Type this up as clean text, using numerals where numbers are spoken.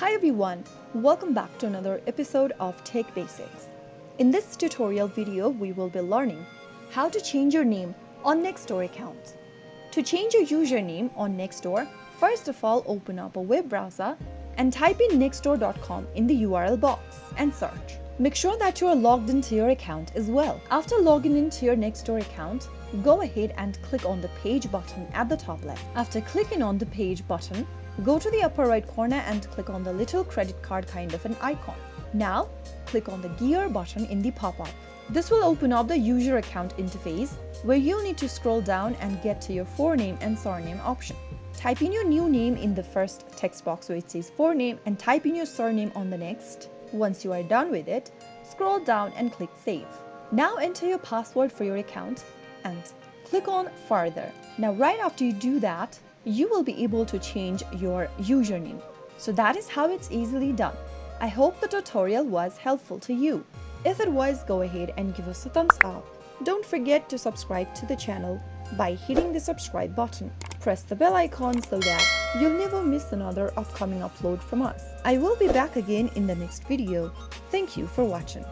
Hi everyone, welcome back to another episode of Tech Basics. In this tutorial video, we will be learning how to change your name on Nextdoor account. To change your username on Nextdoor, first of all open up a web browser and type in nextdoor.com in the URL box and search. Make sure that you are logged into your account as well. After logging into your Nextdoor account, go ahead and click on the page button at the top left. After clicking on the page button, go to the upper right corner and click on the little credit card kind of an icon. Now, click on the gear button in the pop-up. This will open up the user account interface where you'll need to scroll down and get to your forename and surname option. Type in your new name in the first text box where it says forename and type in your surname on the next. Once you are done with it, scroll down and click save. Now enter your password for your account and click on further. Now right after you do that, you will be able to change your username. So that is how it's easily done. I hope the tutorial was helpful to you. If it was, go ahead and give us a thumbs up. Don't forget to subscribe to the channel by hitting the subscribe button. Press the bell icon so that you'll never miss another upcoming upload from us. I will be back again in the next video. Thank you for watching.